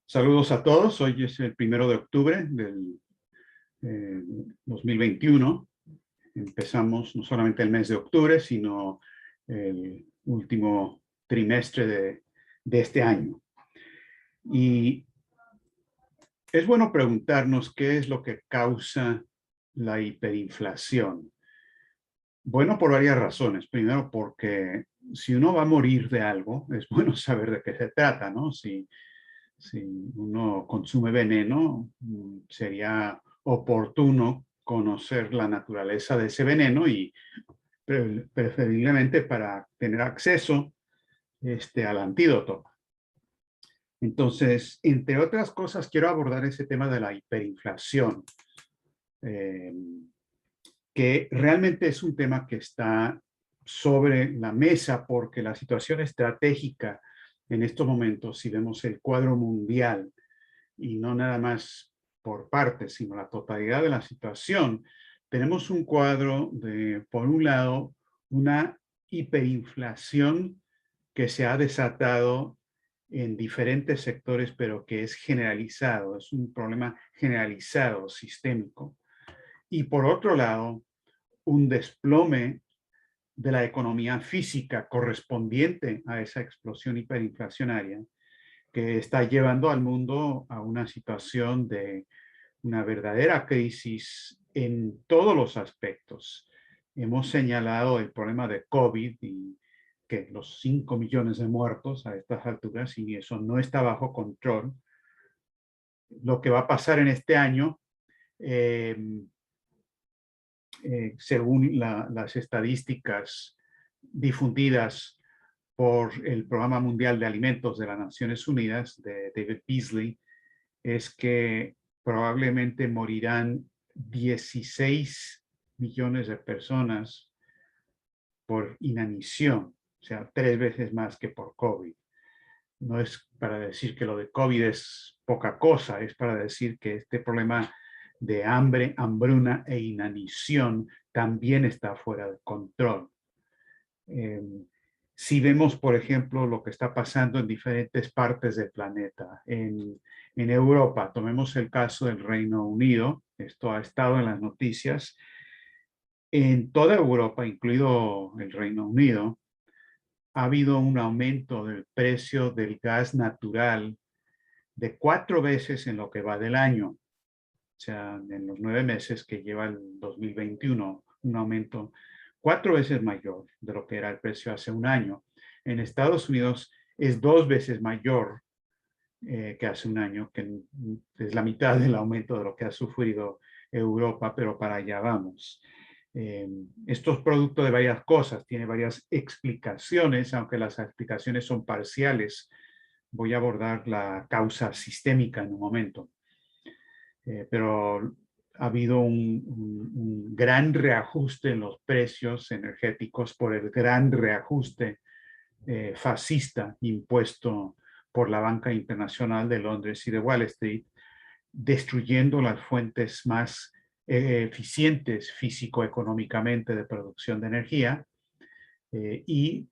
Saludos a todos. Hoy es el 1 de octubre del 2021. Empezamos no solamente el mes de octubre, sino el último trimestre de este año. Y es bueno preguntarnos qué es lo que causa la hiperinflación. Bueno, por varias razones. Primero, porque si uno va a morir de algo, es bueno saber de qué se trata, ¿no? Si uno consume veneno, sería oportuno conocer la naturaleza de ese veneno y preferiblemente para tener acceso al antídoto. Entonces, entre otras cosas, quiero abordar ese tema de la hiperinflación, eh, que realmente es un tema que está sobre la mesa porque la situación estratégica en estos momentos, si vemos el cuadro mundial, y no nada más por partes, sino la totalidad de la situación, tenemos un cuadro de, por un lado, una hiperinflación que se ha desatado en diferentes sectores, pero que es generalizado, es un problema generalizado, sistémico. Y por otro lado, un desplome de la economía física correspondiente a esa explosión hiperinflacionaria que está llevando al mundo a una situación de una verdadera crisis en todos los aspectos. Hemos señalado el problema de COVID y que los 5 millones de muertos a estas alturas, y eso no está bajo control. Lo que va a pasar en este año, eh, según las estadísticas difundidas por el Programa Mundial de Alimentos de las Naciones Unidas, de David Beasley, es que probablemente morirán 16 millones de personas por inanición, o sea, 3 veces más que por COVID. No es para decir que lo de COVID es poca cosa, es para decir que este problema de hambre, hambruna e inanición también está fuera de control. Si vemos, por ejemplo, lo que está pasando en diferentes partes del planeta, en Europa, tomemos el caso del Reino Unido, esto ha estado en las noticias, en toda Europa, incluido el Reino Unido, ha habido un aumento del precio del gas natural de 4 veces en lo que va del año. O sea, en los 9 meses que lleva el 2021, un aumento 4 veces mayor de lo que era el precio hace un año. En Estados Unidos es 2 veces mayor que hace un año, que es la mitad del aumento de lo que ha sufrido Europa, pero para allá vamos. Esto es producto de varias cosas, tiene varias explicaciones, aunque las explicaciones son parciales. Voy a abordar la causa sistémica en un momento. Pero ha habido un gran reajuste en los precios energéticos por el gran reajuste fascista impuesto por la banca internacional de Londres y de Wall Street, destruyendo las fuentes más eficientes físico-económicamente de producción de energía y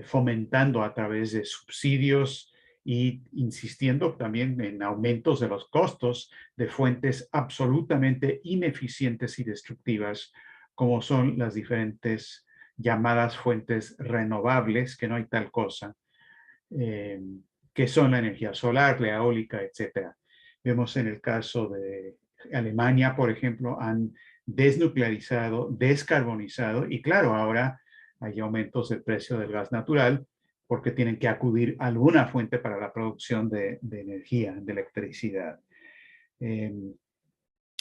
fomentando a través de subsidios y insistiendo también en aumentos de los costos de fuentes absolutamente ineficientes y destructivas, como son las diferentes llamadas fuentes renovables, que no hay tal cosa, que son la energía solar, la eólica, etc. Vemos en el caso de Alemania, por ejemplo, han desnuclearizado, descarbonizado y claro, ahora hay aumentos del precio del gas natural porque tienen que acudir a alguna fuente para la producción de energía, de electricidad.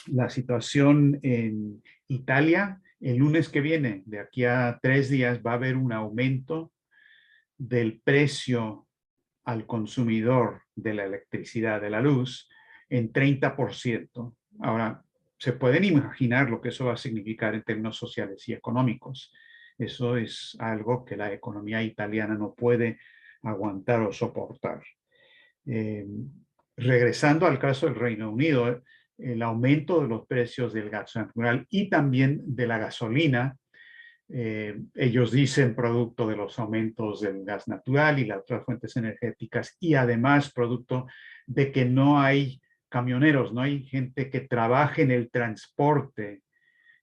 La situación en Italia, el lunes que viene, de aquí a 3 días, va a haber un aumento del precio al consumidor de la electricidad, de la luz, en 30%. Ahora, se pueden imaginar lo que eso va a significar en términos sociales y económicos. Eso es algo que la economía italiana no puede aguantar o soportar. Regresando al caso del Reino Unido, el aumento de los precios del gas natural y también de la gasolina Ellos dicen producto de los aumentos del gas natural y las otras fuentes energéticas y además producto de que no hay camioneros, no hay gente que trabaje en el transporte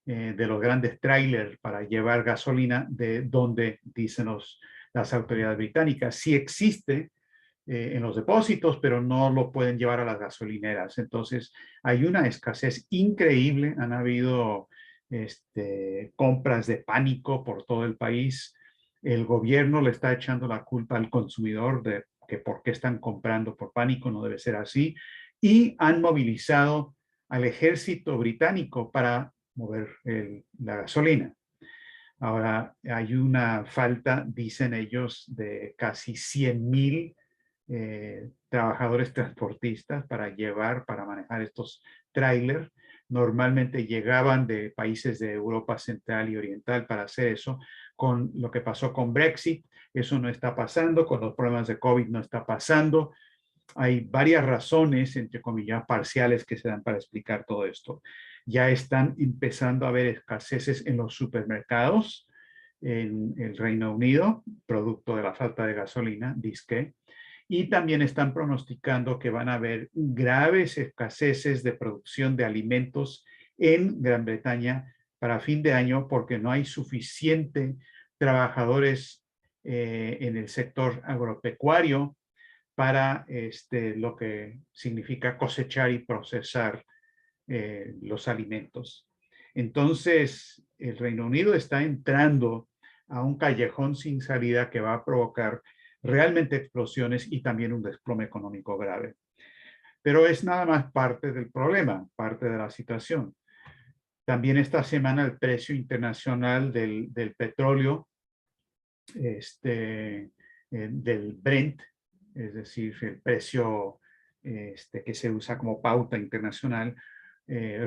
de los grandes trailers para llevar gasolina de donde dicen las autoridades británicas. Sí existe en los depósitos, pero no lo pueden llevar a las gasolineras. Entonces, hay una escasez increíble. Han habido compras de pánico por todo el país. El gobierno le está echando la culpa al consumidor de que por qué están comprando por pánico, no debe ser así. Y han movilizado al ejército británico para mover la gasolina. Ahora, hay una falta, dicen ellos, de casi 100,000 trabajadores transportistas para manejar estos trailers. Normalmente llegaban de países de Europa Central y Oriental para hacer eso. Con lo que pasó con Brexit, eso no está pasando, con los problemas de COVID no está pasando. Hay varias razones, entre comillas, parciales que se dan para explicar todo esto. Ya están empezando a haber escaseces en los supermercados en el Reino Unido, producto de la falta de gasolina, disque, y también están pronosticando que van a haber graves escaseces de producción de alimentos en Gran Bretaña para fin de año porque no hay suficiente trabajadores en el sector agropecuario para lo que significa cosechar y procesar los alimentos. Entonces, el Reino Unido está entrando a un callejón sin salida que va a provocar realmente explosiones y también un desplome económico grave. Pero es nada más parte del problema, parte de la situación. También esta semana el precio internacional del petróleo, del Brent, es decir, el precio que se usa como pauta internacional,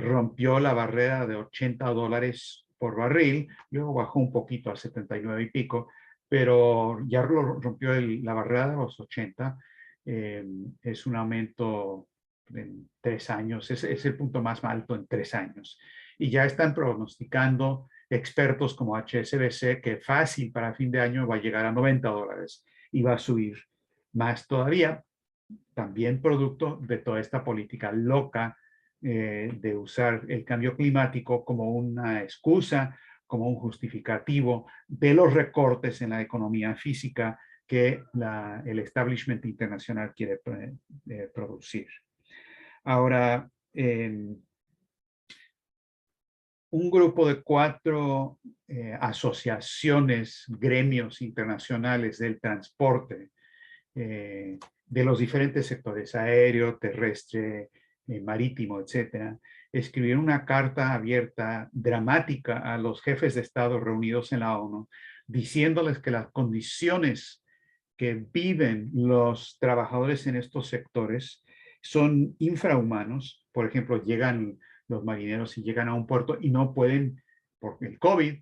rompió la barrera de $80 por barril, luego bajó un poquito a 79 y pico, pero ya rompió la barrera de los 80. Es un aumento en 3 años, es el punto más alto en 3 años. Y ya están pronosticando expertos como HSBC que fácil para fin de año va a llegar a $90 y va a subir más todavía, también producto de toda esta política loca de usar el cambio climático como una excusa, como un justificativo de los recortes en la economía física que el establishment internacional quiere producir. Ahora, un grupo de 4 asociaciones, gremios internacionales del transporte, de los diferentes sectores, aéreo, terrestre, marítimo, etcétera, escribieron una carta abierta, dramática, a los jefes de Estado reunidos en la ONU, diciéndoles que las condiciones que viven los trabajadores en estos sectores son infrahumanos. Por ejemplo, llegan los marineros y llegan a un puerto y no pueden, por el COVID,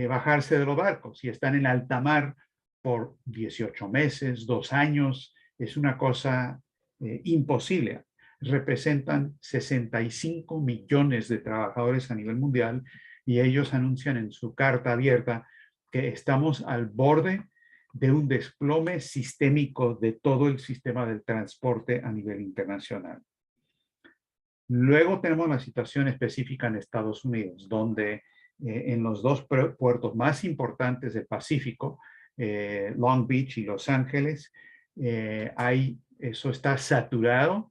bajarse de los barcos y están en alta mar por 18 meses, 2 años. Es una cosa imposible. Representan 65 millones de trabajadores a nivel mundial y ellos anuncian en su carta abierta que estamos al borde de un desplome sistémico de todo el sistema del transporte a nivel internacional. Luego tenemos la situación específica en Estados Unidos, donde en los 2 puertos más importantes del Pacífico, Long Beach y Los Ángeles, eso está saturado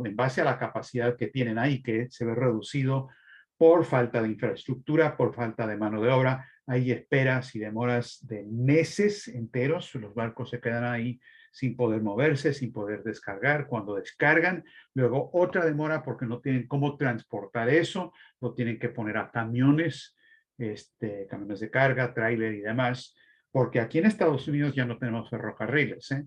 en base a la capacidad que tienen ahí, que se ve reducido por falta de infraestructura, por falta de mano de obra. Hay esperas y demoras de meses enteros. Los barcos se quedan ahí sin poder moverse, sin poder descargar. Cuando descargan, luego otra demora porque no tienen cómo transportar eso. Lo tienen que poner a camiones, camiones de carga, tráiler y demás. Porque aquí en Estados Unidos ya no tenemos ferrocarriles, ¿eh?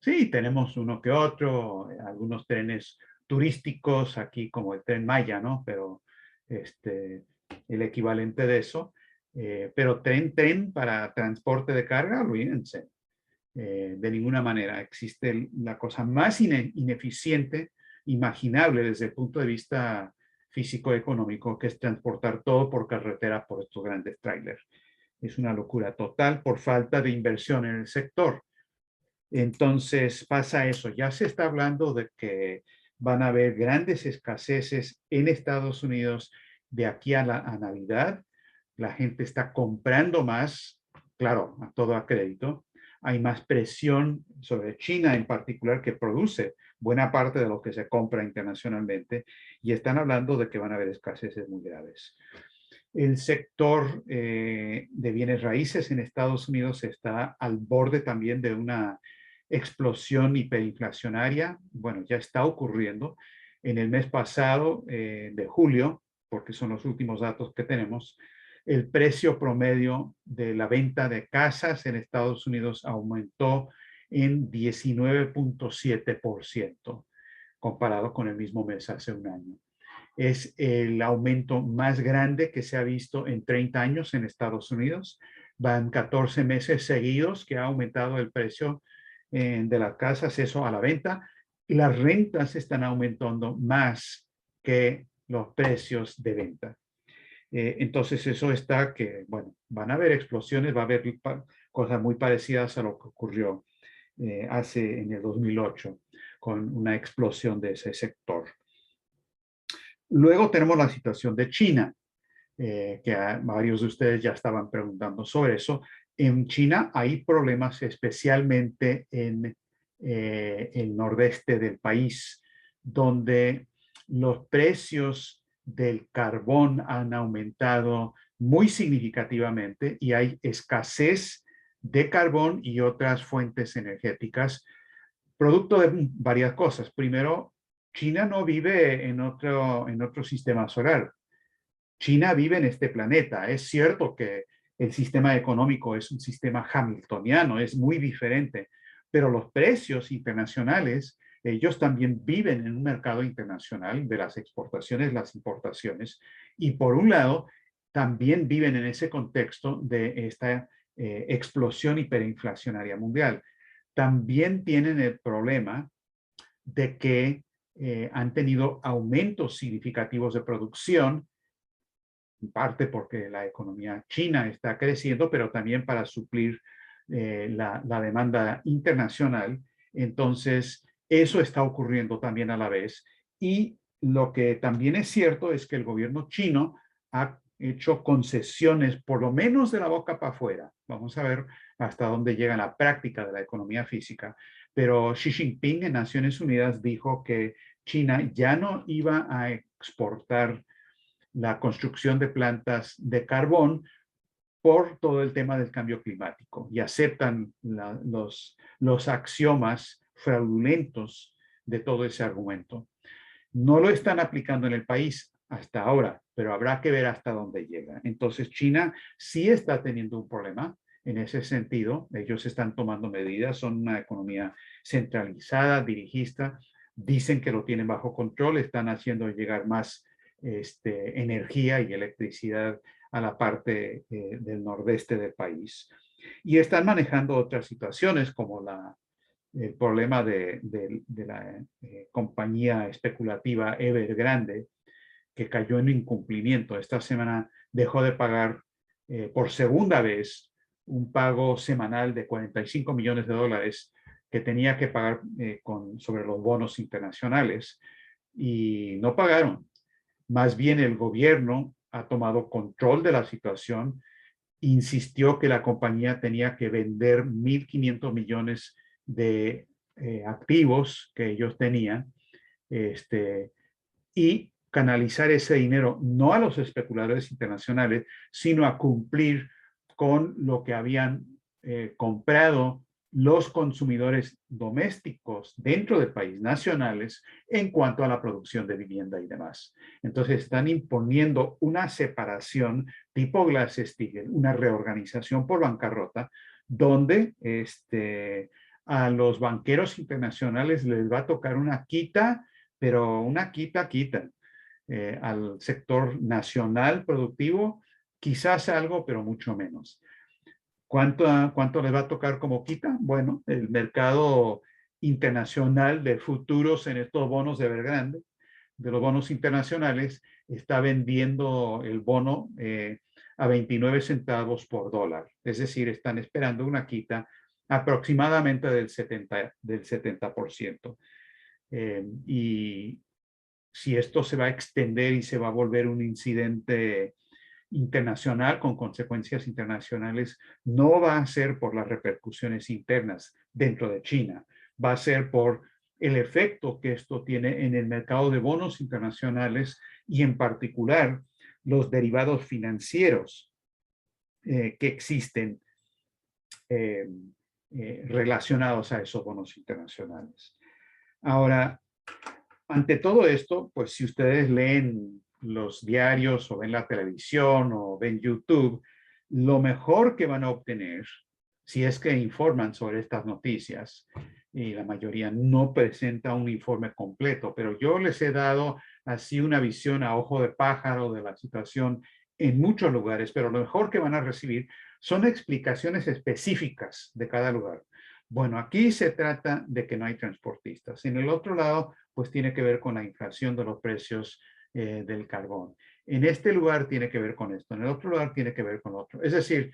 Sí, tenemos uno que otro, algunos trenes turísticos aquí como el Tren Maya, ¿no? Pero el equivalente de eso. Pero tren para transporte de carga, olvídense. De ninguna manera. Existe la cosa más ineficiente imaginable desde el punto de vista físico-económico, que es transportar todo por carretera por estos grandes trailers. Es una locura total por falta de inversión en el sector. Entonces pasa eso. Ya se está hablando de que van a haber grandes escaseces en Estados Unidos de aquí a Navidad. La gente está comprando más, claro, a todo a crédito. Hay más presión sobre China en particular, que produce buena parte de lo que se compra internacionalmente, y están hablando de que van a haber escaseces muy graves. El sector de bienes raíces en Estados Unidos está al borde también de una explosión hiperinflacionaria. Bueno, ya está ocurriendo. En el mes pasado de julio, porque son los últimos datos que tenemos, el precio promedio de la venta de casas en Estados Unidos aumentó en 19.7% comparado con el mismo mes hace un año. Es el aumento más grande que se ha visto en 30 años en Estados Unidos. Van 14 meses seguidos que ha aumentado el precio de las casas, eso a la venta. Y las rentas están aumentando más que los precios de venta. Entonces eso está que, bueno, van a haber explosiones, va a haber cosas muy parecidas a lo que ocurrió hace en el 2008 con una explosión de ese sector. Luego tenemos la situación de China, que varios de ustedes ya estaban preguntando sobre eso. En China hay problemas especialmente en el nordeste del país, donde los precios del carbón han aumentado muy significativamente y hay escasez de carbón y otras fuentes energéticas, producto de varias cosas. Primero, China no vive en otro sistema solar. China vive en este planeta. Es cierto que el sistema económico es un sistema hamiltoniano, es muy diferente, pero los precios internacionales, ellos también viven en un mercado internacional de las exportaciones, las importaciones, y por un lado, también viven en ese contexto de esta explosión hiperinflacionaria mundial. También tienen el problema de que han tenido aumentos significativos de producción, en parte porque la economía china está creciendo, pero también para suplir la demanda internacional. Entonces, eso está ocurriendo también a la vez. Y lo que también es cierto es que el gobierno chino ha hecho concesiones, por lo menos de la boca para afuera. Vamos a ver hasta dónde llega la práctica de la economía física. Pero Xi Jinping en Naciones Unidas dijo que China ya no iba a exportar la construcción de plantas de carbón por todo el tema del cambio climático, y aceptan los axiomas fraudulentos de todo ese argumento. No lo están aplicando en el país hasta ahora, pero habrá que ver hasta dónde llega. Entonces, China sí está teniendo un problema en ese sentido. Ellos están tomando medidas, son una economía centralizada, dirigista, dicen que lo tienen bajo control, están haciendo llegar más energía y electricidad a la parte del nordeste del país. Y están manejando otras situaciones como el problema de la compañía especulativa Evergrande, que cayó en incumplimiento. Esta semana dejó de pagar por segunda vez un pago semanal de 45 millones de dólares que tenía que pagar sobre los bonos internacionales, y no pagaron. Más bien el gobierno ha tomado control de la situación, insistió que la compañía tenía que vender 1.500 millones de activos que ellos tenían, y canalizar ese dinero no a los especuladores internacionales, sino a cumplir con lo que habían comprado los consumidores domésticos dentro del país, nacionales, en cuanto a la producción de vivienda y demás. Entonces están imponiendo una separación tipo Glass-Steagall, una reorganización por bancarrota, donde a los banqueros internacionales les va a tocar una quita, pero una quita. Al sector nacional productivo, quizás algo, pero mucho menos. ¿Cuánto le va a tocar como quita? Bueno, el mercado internacional de futuros en estos bonos de Evergrande de los bonos internacionales está vendiendo el bono a 29 centavos por dólar. Es decir, están esperando una quita aproximadamente del 70%. Y si esto se va a extender y se va a volver un incidente internacional con consecuencias internacionales, no va a ser por las repercusiones internas dentro de China, va a ser por el efecto que esto tiene en el mercado de bonos internacionales y en particular los derivados financieros que existen relacionados a esos bonos internacionales. Ahora, ante todo esto, pues si ustedes leen los diarios o ven la televisión o ven YouTube, lo mejor que van a obtener, si es que informan sobre estas noticias, y la mayoría no presenta un informe completo, pero yo les he dado así una visión a ojo de pájaro de la situación en muchos lugares, pero lo mejor que van a recibir son explicaciones específicas de cada lugar. Bueno, aquí se trata de que no hay transportistas. En el otro lado, pues tiene que ver con la inflación de los precios del carbón. En este lugar tiene que ver con esto, en el otro lugar tiene que ver con otro. Es decir,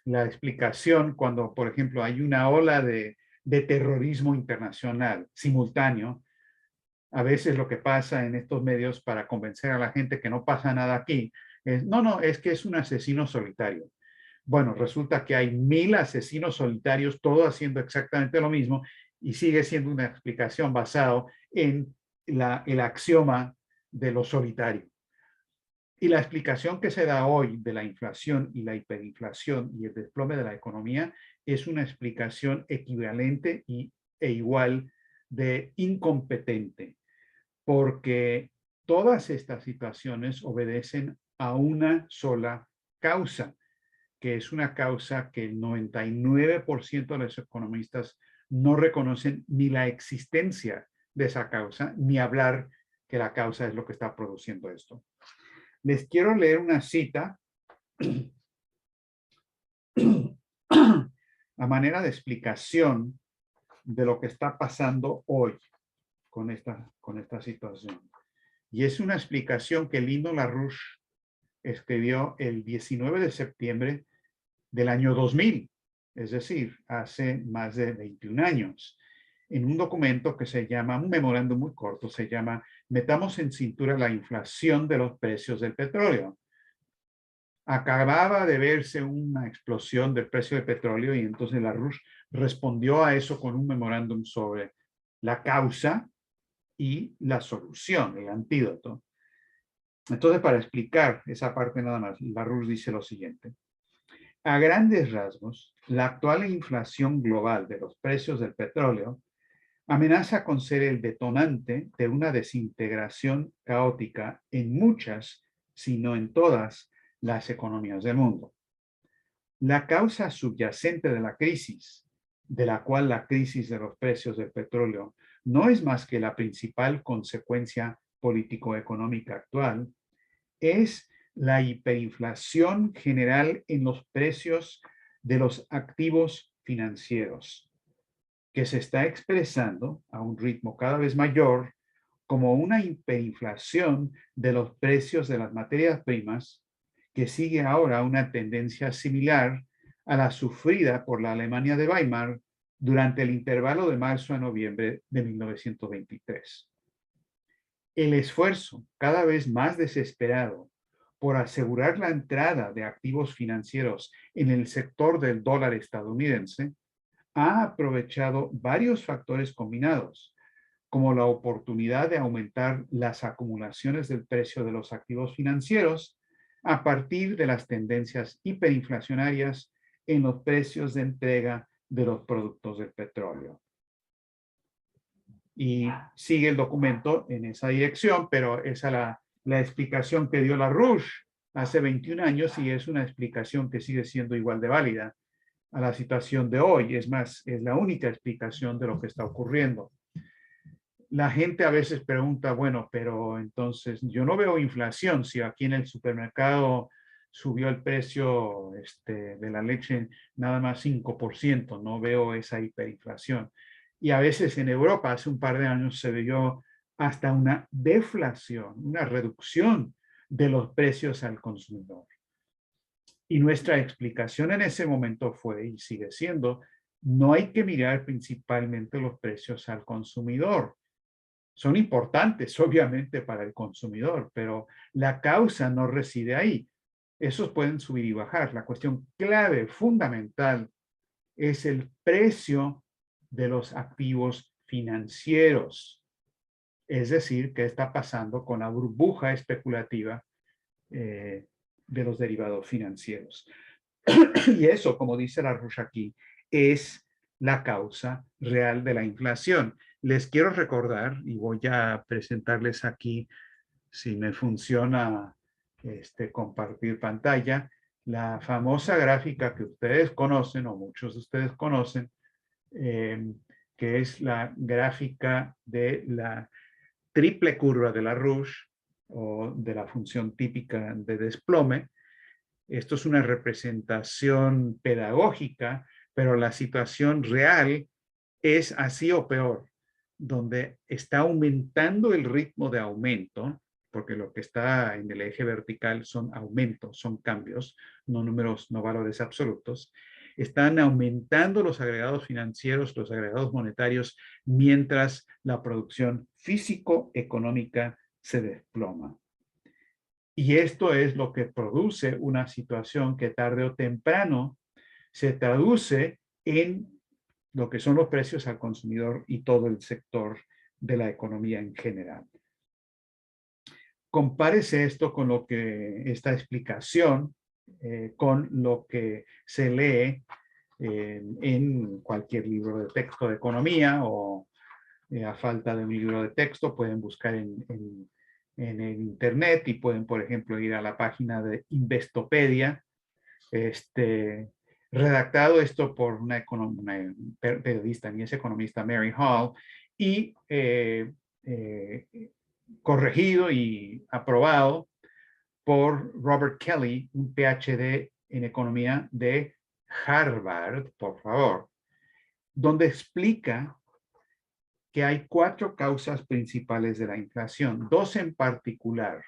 la explicación cuando, por ejemplo, hay una ola de terrorismo internacional simultáneo, a veces lo que pasa en estos medios para convencer a la gente que no pasa nada aquí es, no, es que es un asesino solitario. Bueno, resulta que hay 1000 asesinos solitarios, todos haciendo exactamente lo mismo, y sigue siendo una explicación basada en el axioma de lo solitario. Y la explicación que se da hoy de la inflación y la hiperinflación y el desplome de la economía es una explicación equivalente e igual de incompetente, porque todas estas situaciones obedecen a una sola causa, que es una causa que el 99% de los economistas no reconocen ni la existencia de esa causa, ni hablar que la causa es lo que está produciendo esto. Les quiero leer una cita a manera de explicación de lo que está pasando hoy con esta situación. Y es una explicación que Lino LaRouche escribió el 19 de septiembre del año 2000, es decir, hace más de 21 años, en un documento que se llama, un memorándum muy corto, se llama Metamos en cintura la inflación de los precios del petróleo. Acababa de verse una explosión del precio del petróleo y entonces LaRouche respondió a eso con un memorándum sobre la causa y la solución, el antídoto. Entonces, para explicar esa parte nada más, LaRouche dice lo siguiente. A grandes rasgos, la actual inflación global de los precios del petróleo amenaza con ser el detonante de una desintegración caótica en muchas, si no en todas, las economías del mundo. La causa subyacente de la crisis, de la cual la crisis de los precios del petróleo no es más que la principal consecuencia político-económica actual, es la hiperinflación general en los precios de los activos financieros, que se está expresando a un ritmo cada vez mayor como una hiperinflación de los precios de las materias primas, que sigue ahora una tendencia similar a la sufrida por la Alemania de Weimar durante el intervalo de marzo a noviembre de 1923. El esfuerzo cada vez más desesperado por asegurar la entrada de activos financieros en el sector del dólar estadounidense ha aprovechado varios factores combinados, como la oportunidad de aumentar las acumulaciones del precio de los activos financieros a partir de las tendencias hiperinflacionarias en los precios de entrega de los productos del petróleo. Y sigue el documento en esa dirección, pero esa es la explicación que dio LaRouche hace 21 años y es una explicación que sigue siendo igual de válida a la situación de hoy. Es más, es la única explicación de lo que está ocurriendo. La gente a veces pregunta, bueno, pero entonces yo no veo inflación si aquí en el supermercado subió el precio de la leche nada más 5%, no veo esa hiperinflación. Y a veces en Europa hace un par de años se vio hasta una deflación, una reducción de los precios al consumidor. Y nuestra explicación en ese momento fue, y sigue siendo, no hay que mirar principalmente los precios al consumidor. Son importantes, obviamente, para el consumidor, pero la causa no reside ahí. Esos pueden subir y bajar. La cuestión clave, fundamental, es el precio de los activos financieros. Es decir, qué está pasando con la burbuja especulativa de los derivados financieros. Y eso, como dice Larouche aquí, es la causa real de la inflación. Les quiero recordar, y voy a presentarles aquí, si me funciona compartir pantalla, la famosa gráfica que ustedes conocen, o muchos de ustedes conocen, que es la gráfica de la triple curva de Larouche, o de la función típica de desplome. Esto es una representación pedagógica, pero la situación real es así o peor, donde está aumentando el ritmo de aumento, porque lo que está en el eje vertical son aumentos, son cambios, no números, no valores absolutos. Están aumentando los agregados financieros, los agregados monetarios, mientras la producción físico-económica se desploma. Y esto es lo que produce una situación que tarde o temprano se traduce en lo que son los precios al consumidor y todo el sector de la economía en general. Compárese esto con lo que esta explicación con lo que se lee en cualquier libro de texto de economía, o a falta de un libro de texto pueden buscar en el internet y pueden, por ejemplo, ir a la página de Investopedia, redactado esto por una periodista, ni es economista, Mary Hall, y corregido y aprobado por Robert Kelly, un PhD en economía de Harvard, por favor, donde explica que hay 4 causas principales de la inflación, 2 en particular.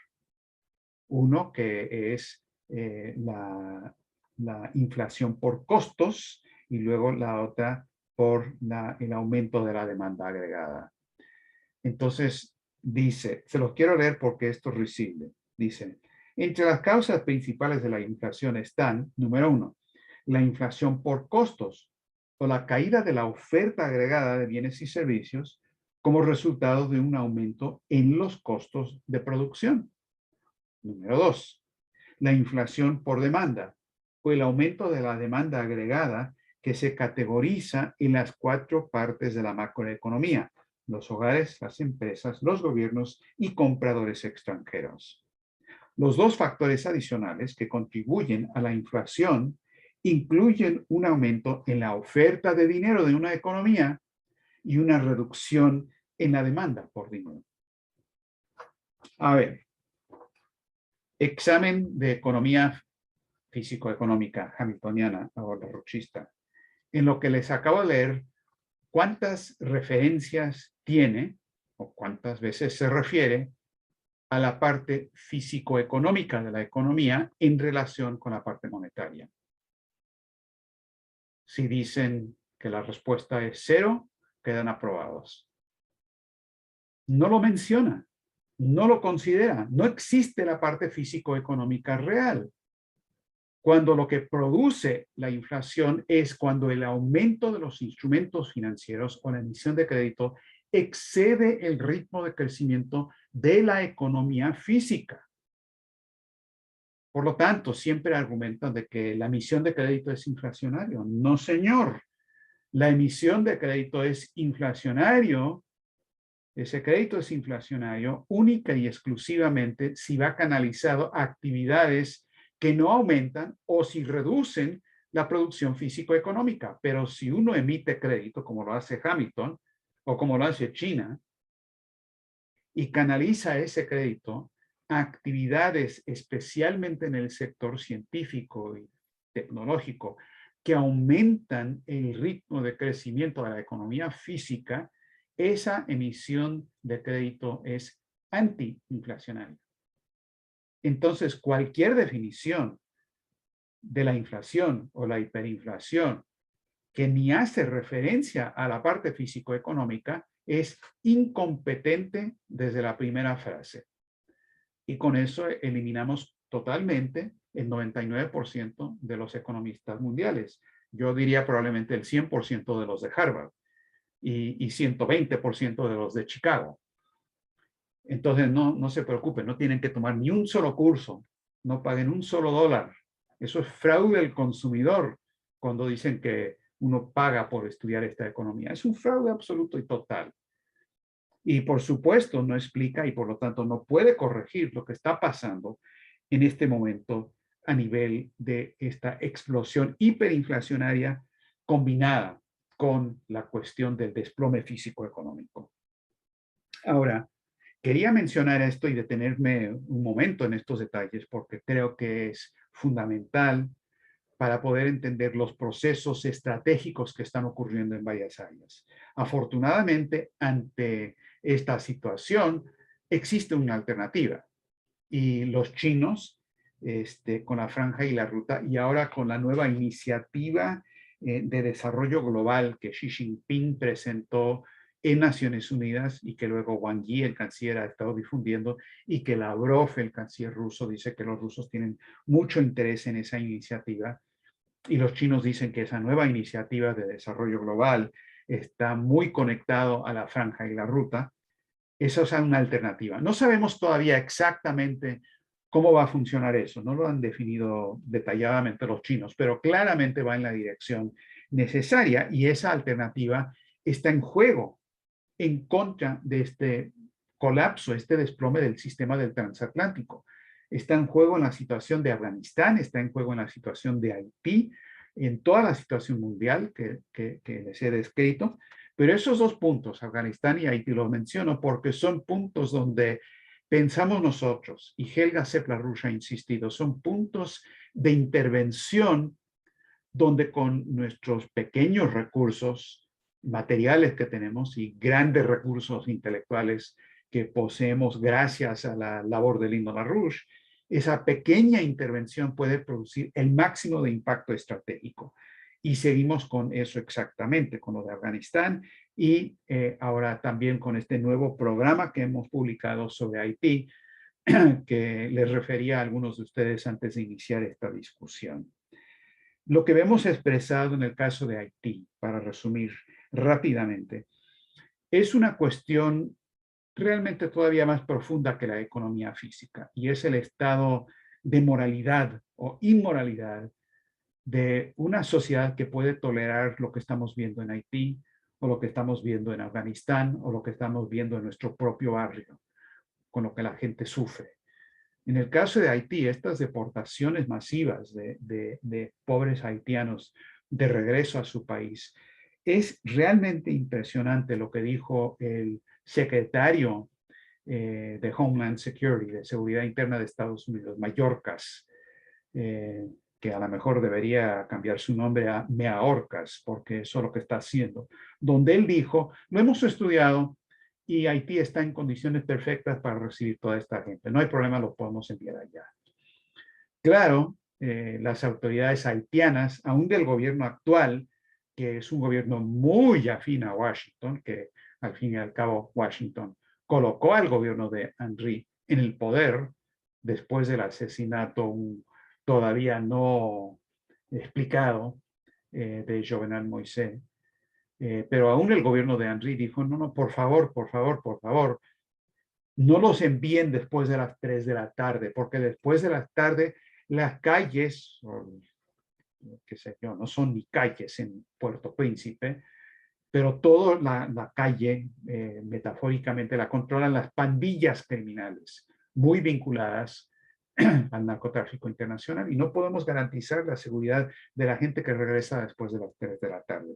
Uno que es la inflación por costos, y luego la otra por el aumento de la demanda agregada. Entonces, dice, se los quiero leer porque esto es risible. Dice, entre las causas principales de la inflación están, número 1, la inflación por costos, o la caída de la oferta agregada de bienes y servicios como resultado de un aumento en los costos de producción. Número 2, la inflación por demanda, o el aumento de la demanda agregada que se categoriza en las 4 partes de la macroeconomía: los hogares, las empresas, los gobiernos y compradores extranjeros. Los 2 factores adicionales que contribuyen a la inflación incluyen un aumento en la oferta de dinero de una economía y una reducción en la demanda por dinero. A ver, examen de economía físico-económica hamiltoniana o larouchista. En lo que les acabo de leer, ¿cuántas referencias tiene o cuántas veces se refiere a la parte físico-económica de la economía en relación con la parte monetaria? Si dicen que la respuesta es 0, quedan aprobados. No lo menciona, no lo considera, no existe la parte físico-económica real. Cuando lo que produce la inflación es cuando el aumento de los instrumentos financieros o la emisión de crédito excede el ritmo de crecimiento de la economía física. Por lo tanto, siempre argumentan de que la emisión de crédito es inflacionario. No, señor. La emisión de crédito es inflacionario. Ese crédito es inflacionario única y exclusivamente si va canalizado a actividades que no aumentan o si reducen la producción físico-económica. Pero si uno emite crédito, como lo hace Hamilton o como lo hace China, y canaliza ese crédito a actividades, especialmente en el sector científico y tecnológico, que aumentan el ritmo de crecimiento de la economía física, esa emisión de crédito es antiinflacionaria. Entonces, cualquier definición de la inflación o la hiperinflación que ni hace referencia a la parte físico-económica es incompetente desde la primera frase. Y con eso eliminamos totalmente el 99% de los economistas mundiales. Yo diría probablemente el 100% de los de Harvard y 120% de los de Chicago. Entonces, no se preocupen, no tienen que tomar ni un solo curso, no paguen un solo dólar. Eso es fraude al consumidor cuando dicen que uno paga por estudiar esta economía. Es un fraude absoluto y total. Y por supuesto no explica y por lo tanto no puede corregir lo que está pasando en este momento a nivel de esta explosión hiperinflacionaria combinada con la cuestión del desplome físico-económico. Ahora, quería mencionar esto y detenerme un momento en estos detalles porque creo que es fundamental para poder entender los procesos estratégicos que están ocurriendo en varias áreas. Afortunadamente, ante esta situación, existe una alternativa y los chinos, con la franja y la ruta, y ahora con la nueva iniciativa de desarrollo global que Xi Jinping presentó en Naciones Unidas y que luego Wang Yi, el canciller, ha estado difundiendo, y que Lavrov, el canciller ruso, dice que los rusos tienen mucho interés en esa iniciativa. Y los chinos dicen que esa nueva iniciativa de desarrollo global está muy conectado a la franja y la ruta. Esa es una alternativa. No sabemos todavía exactamente cómo va a funcionar eso. No lo han definido detalladamente los chinos, pero claramente va en la dirección necesaria y esa alternativa está en juego en contra de este colapso, este desplome del sistema del transatlántico. Está en juego en la situación de Afganistán, está en juego en la situación de Haití, en toda la situación mundial que les he descrito. Pero esos dos puntos, Afganistán y Haití, los menciono porque son puntos donde pensamos nosotros, y Helga Seppler-Rusch ha insistido, son puntos de intervención donde con nuestros pequeños recursos materiales que tenemos y grandes recursos intelectuales que poseemos gracias a la labor de Lyndon LaRouche, esa pequeña intervención puede producir el máximo de impacto estratégico. Y seguimos con eso exactamente, con lo de Afganistán y ahora también con este nuevo programa que hemos publicado sobre Haití, que les refería a algunos de ustedes antes de iniciar esta discusión. Lo que vemos expresado en el caso de Haití, para resumir rápidamente, es una cuestión realmente todavía más profunda que la economía física, y es el estado de moralidad o inmoralidad de una sociedad que puede tolerar lo que estamos viendo en Haití, o lo que estamos viendo en Afganistán, o lo que estamos viendo en nuestro propio barrio, con lo que la gente sufre. En el caso de Haití, estas deportaciones masivas de pobres haitianos de regreso a su país, es realmente impresionante lo que dijo el secretario de Homeland Security, de Seguridad Interna de Estados Unidos, Mayorkas, que a lo mejor debería cambiar su nombre a Mayorkas, porque eso es lo que está haciendo, donde él dijo, lo hemos estudiado, y Haití está en condiciones perfectas para recibir toda esta gente. No hay problema, lo podemos enviar allá. Claro, las autoridades haitianas, aún del gobierno actual, que es un gobierno muy afín a Washington, que al fin y al cabo Washington colocó al gobierno de Henry en el poder después del asesinato todavía no explicado de Jovenel Moïse. Pero aún el gobierno de Henry dijo, no, por favor, no los envíen después de las 3 de la tarde, porque después de las tarde las calles, qué sé yo, no son ni calles en Puerto Príncipe, pero toda la calle, metafóricamente, la controlan las pandillas criminales, muy vinculadas al narcotráfico internacional, y no podemos garantizar la seguridad de la gente que regresa después de las 3 de la tarde.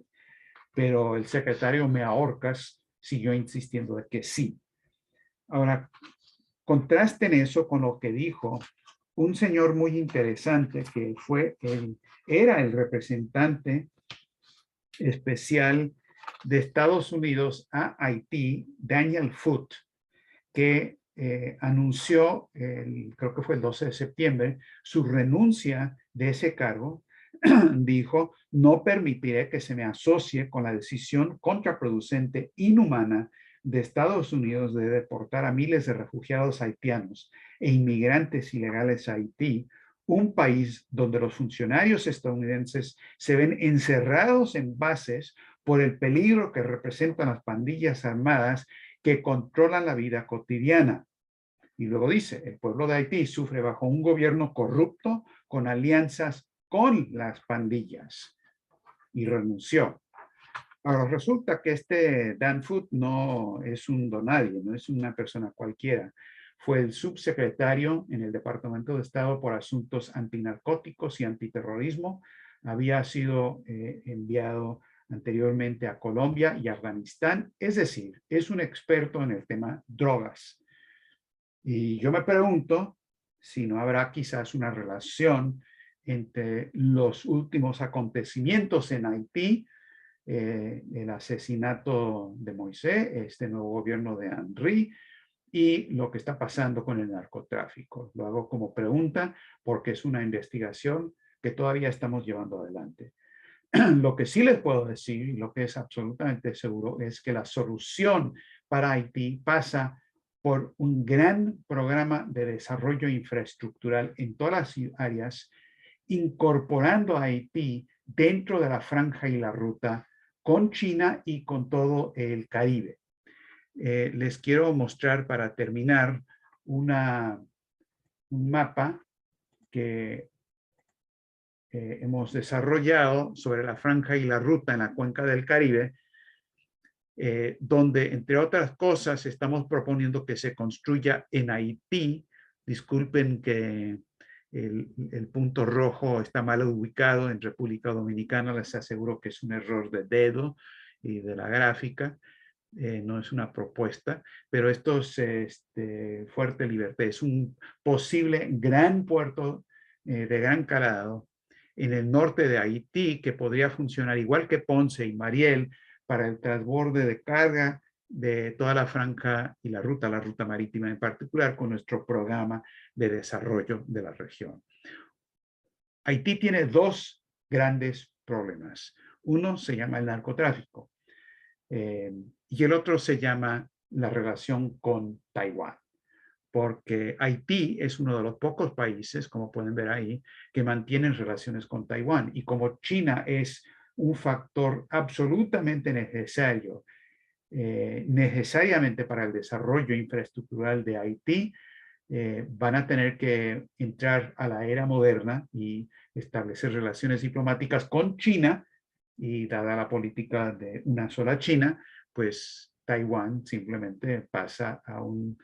Pero el secretario Mayorkas siguió insistiendo de que sí. Ahora, contrasten eso con lo que dijo un señor muy interesante que era el representante especial de Estados Unidos a Haití, Daniel Foote, que anunció, creo que fue el 12 de septiembre, su renuncia de ese cargo. Dijo: no permitiré que se me asocie con la decisión contraproducente, inhumana de Estados Unidos de deportar a miles de refugiados haitianos e inmigrantes ilegales a Haití, un país donde los funcionarios estadounidenses se ven encerrados en bases por el peligro que representan las pandillas armadas que controlan la vida cotidiana. Y luego dice: el pueblo de Haití sufre bajo un gobierno corrupto con alianzas con las pandillas. Y renunció. Ahora resulta que este Dan Foote no es un donadie, no es una persona cualquiera. Fue el subsecretario en el Departamento de Estado por Asuntos Antinarcóticos y Antiterrorismo. Había sido enviado anteriormente a Colombia y Afganistán. Es decir, es un experto en el tema drogas. Y yo me pregunto si no habrá quizás una relación entre los últimos acontecimientos en Haití, el asesinato de Moisés, este nuevo gobierno de Henry, y lo que está pasando con el narcotráfico. Lo hago como pregunta porque es una investigación que todavía estamos llevando adelante. Lo que sí les puedo decir, y lo que es absolutamente seguro, es que la solución para Haití pasa por un gran programa de desarrollo infraestructural en todas las áreas, incorporando a Haití dentro de la franja y la ruta con China y con todo el Caribe. Les quiero mostrar para terminar un mapa que hemos desarrollado sobre la franja y la ruta en la cuenca del Caribe, donde, entre otras cosas, estamos proponiendo que se construya en Haití. Disculpen que el punto rojo está mal ubicado en República Dominicana. Les aseguro que es un error de dedo y de la gráfica. No es una propuesta, pero esto es Fuerte Libertad. Es un posible gran puerto de gran calado en el norte de Haití que podría funcionar igual que Ponce y Mariel para el transborde de carga de toda la franja y la ruta marítima en particular, con nuestro programa de desarrollo de la región. Haití tiene dos grandes problemas. Uno se llama el narcotráfico y el otro se llama la relación con Taiwán, porque Haití es uno de los pocos países, como pueden ver ahí, que mantienen relaciones con Taiwán. Y como China es un factor absolutamente necesario, necesariamente para el desarrollo infraestructural de Haití, van a tener que entrar a la era moderna y establecer relaciones diplomáticas con China, y dada la política de una sola China, pues Taiwán simplemente pasa a un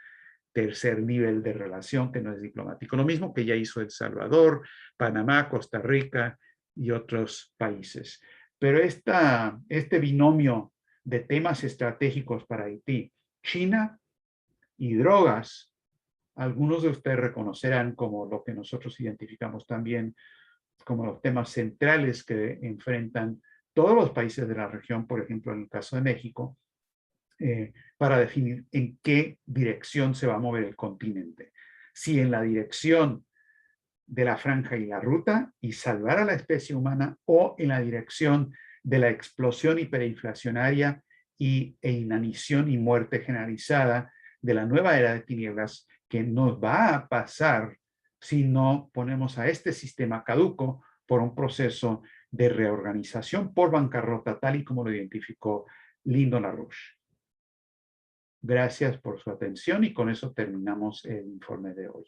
tercer nivel de relación que no es diplomático. Lo mismo que ya hizo El Salvador, Panamá, Costa Rica y otros países. Pero este binomio de temas estratégicos para Haití, China y drogas, algunos de ustedes reconocerán como lo que nosotros identificamos también como los temas centrales que enfrentan todos los países de la región, por ejemplo, en el caso de México, para definir en qué dirección se va a mover el continente. Si en la dirección de la franja y la ruta y salvar a la especie humana, o en la dirección de la explosión hiperinflacionaria e inanición y muerte generalizada de la nueva era de tinieblas que nos va a pasar si no ponemos a este sistema caduco por un proceso de reorganización por bancarrota, tal y como lo identificó Lyndon LaRouche. Gracias por su atención y con eso terminamos el informe de hoy.